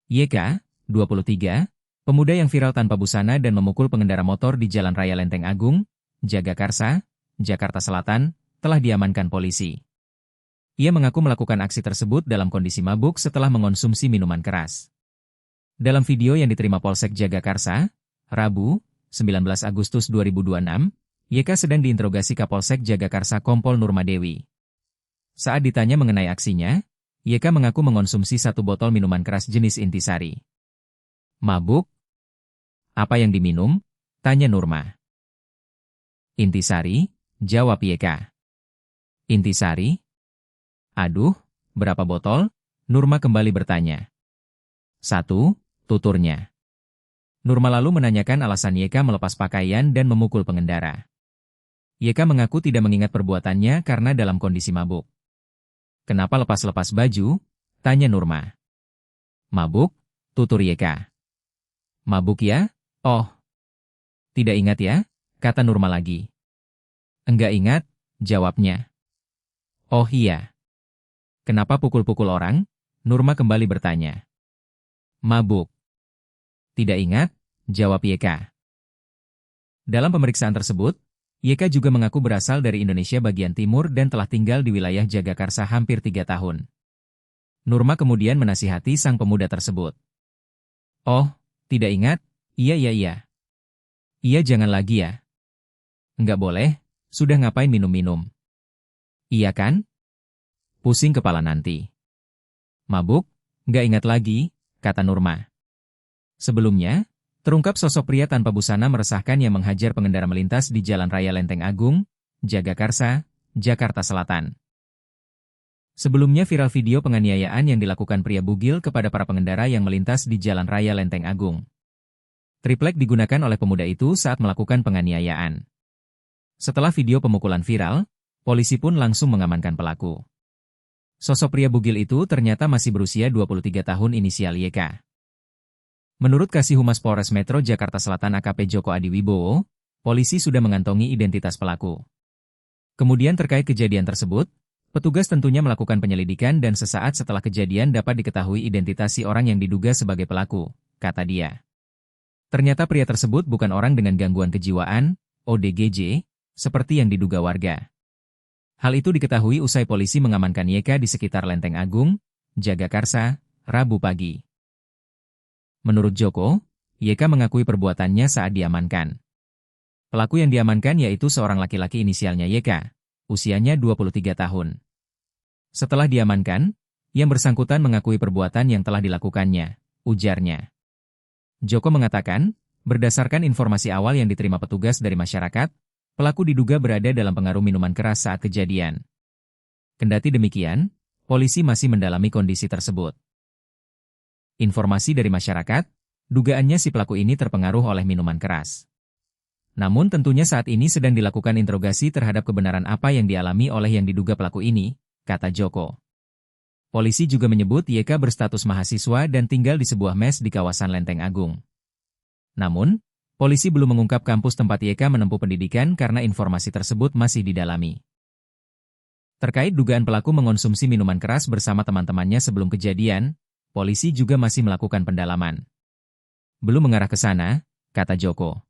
YK, 23, pemuda yang viral tanpa busana dan memukul pengendara motor di Jalan Raya Lenteng Agung, Jagakarsa, Jakarta Selatan, telah diamankan polisi. Ia mengaku melakukan aksi tersebut dalam kondisi mabuk setelah mengonsumsi minuman keras. Dalam video yang diterima Polsek Jagakarsa, Rabu, 19 Agustus 2026, YK sedang diinterogasi Kapolsek Jagakarsa Kompol Nurmadewi. Saat ditanya mengenai aksinya, YK mengaku mengonsumsi 1 botol minuman keras jenis intisari. Mabuk? Apa yang diminum? Tanya Nurma. Intisari, jawab YK. Intisari? Aduh, berapa botol? Nurma kembali bertanya. 1, tuturnya. Nurma lalu menanyakan alasan YK melepas pakaian dan memukul pengendara. YK mengaku tidak mengingat perbuatannya karena dalam kondisi mabuk. Kenapa lepas-lepas baju? Tanya Nurma. Mabuk? Tutur YK. Mabuk ya? Oh. Tidak ingat ya? Kata Nurma lagi. Enggak ingat, jawabnya. Oh iya. Kenapa pukul-pukul orang? Nurma kembali bertanya. Mabuk. Tidak ingat, jawab YK. Dalam pemeriksaan tersebut, YK juga mengaku berasal dari Indonesia bagian timur dan telah tinggal di wilayah Jagakarsa hampir 3 tahun. Nurma kemudian menasihati sang pemuda tersebut. Oh, tidak ingat? Iya. Iya jangan lagi ya. Enggak boleh, sudah ngapain minum-minum? Iya kan? Pusing kepala nanti. Mabuk? Enggak ingat lagi, kata Nurma. Sebelumnya, terungkap sosok pria tanpa busana meresahkan yang menghajar pengendara melintas di Jalan Raya Lenteng Agung, Jagakarsa, Jakarta Selatan. Sebelumnya viral video penganiayaan yang dilakukan pria bugil kepada para pengendara yang melintas di Jalan Raya Lenteng Agung. Triplek digunakan oleh pemuda itu saat melakukan penganiayaan. Setelah video pemukulan viral, polisi pun langsung mengamankan pelaku. Sosok pria bugil itu ternyata masih berusia 23 tahun inisial YK. Menurut Kasih Humas Polres Metro Jakarta Selatan AKP Joko Adiwibowo, polisi sudah mengantongi identitas pelaku. Kemudian terkait kejadian tersebut, petugas tentunya melakukan penyelidikan dan sesaat setelah kejadian dapat diketahui identitas si orang yang diduga sebagai pelaku, kata dia. Ternyata pria tersebut bukan orang dengan gangguan kejiwaan, ODGJ, seperti yang diduga warga. Hal itu diketahui usai polisi mengamankan YK di sekitar Lenteng Agung, Jagakarsa, Rabu pagi. Menurut Joko, YK mengakui perbuatannya saat diamankan. Pelaku yang diamankan yaitu seorang laki-laki inisialnya YK, usianya 23 tahun. Setelah diamankan, yang bersangkutan mengakui perbuatan yang telah dilakukannya, ujarnya. Joko mengatakan, berdasarkan informasi awal yang diterima petugas dari masyarakat, pelaku diduga berada dalam pengaruh minuman keras saat kejadian. Kendati demikian, polisi masih mendalami kondisi tersebut. Informasi dari masyarakat, dugaannya si pelaku ini terpengaruh oleh minuman keras. Namun tentunya saat ini sedang dilakukan interogasi terhadap kebenaran apa yang dialami oleh yang diduga pelaku ini, kata Joko. Polisi juga menyebut YK berstatus mahasiswa dan tinggal di sebuah mes di kawasan Lenteng Agung. Namun, polisi belum mengungkap kampus tempat YK menempuh pendidikan karena informasi tersebut masih didalami. Terkait dugaan pelaku mengonsumsi minuman keras bersama teman-temannya sebelum kejadian, polisi juga masih melakukan pendalaman. Belum mengarah ke sana, kata Joko.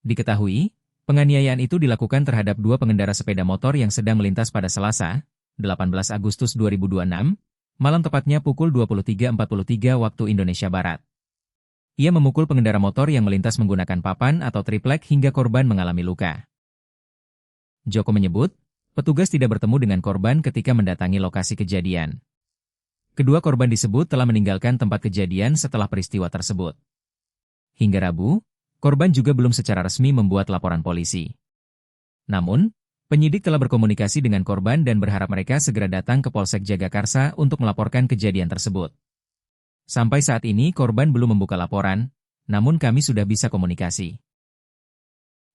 Diketahui, penganiayaan itu dilakukan terhadap 2 pengendara sepeda motor yang sedang melintas pada Selasa, 18 Agustus 2026, malam tepatnya pukul 23.43 waktu Indonesia Barat. Ia memukul pengendara motor yang melintas menggunakan papan atau triplek hingga korban mengalami luka. Joko menyebut, petugas tidak bertemu dengan korban ketika mendatangi lokasi kejadian. Kedua korban disebut telah meninggalkan tempat kejadian setelah peristiwa tersebut. Hingga Rabu, korban juga belum secara resmi membuat laporan polisi. Namun, penyidik telah berkomunikasi dengan korban dan berharap mereka segera datang ke Polsek Jagakarsa untuk melaporkan kejadian tersebut. Sampai saat ini korban belum membuka laporan, namun kami sudah bisa komunikasi.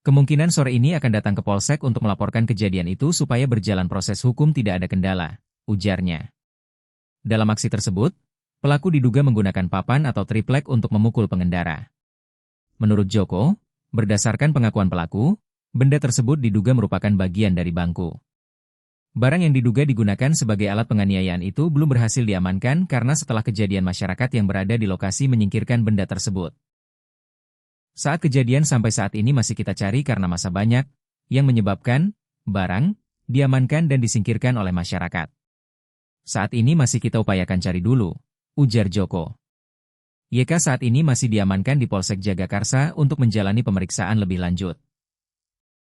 Kemungkinan sore ini akan datang ke Polsek untuk melaporkan kejadian itu supaya berjalan proses hukum tidak ada kendala, ujarnya. Dalam aksi tersebut, pelaku diduga menggunakan papan atau triplek untuk memukul pengendara. Menurut Joko, berdasarkan pengakuan pelaku, benda tersebut diduga merupakan bagian dari bangku. Barang yang diduga digunakan sebagai alat penganiayaan itu belum berhasil diamankan karena setelah kejadian masyarakat yang berada di lokasi menyingkirkan benda tersebut. Saat kejadian sampai saat ini masih kita cari karena masa banyak, yang menyebabkan barang diamankan dan disingkirkan oleh masyarakat. Saat ini masih kita upayakan cari dulu, ujar Joko. YK saat ini masih diamankan di Polsek Jagakarsa untuk menjalani pemeriksaan lebih lanjut.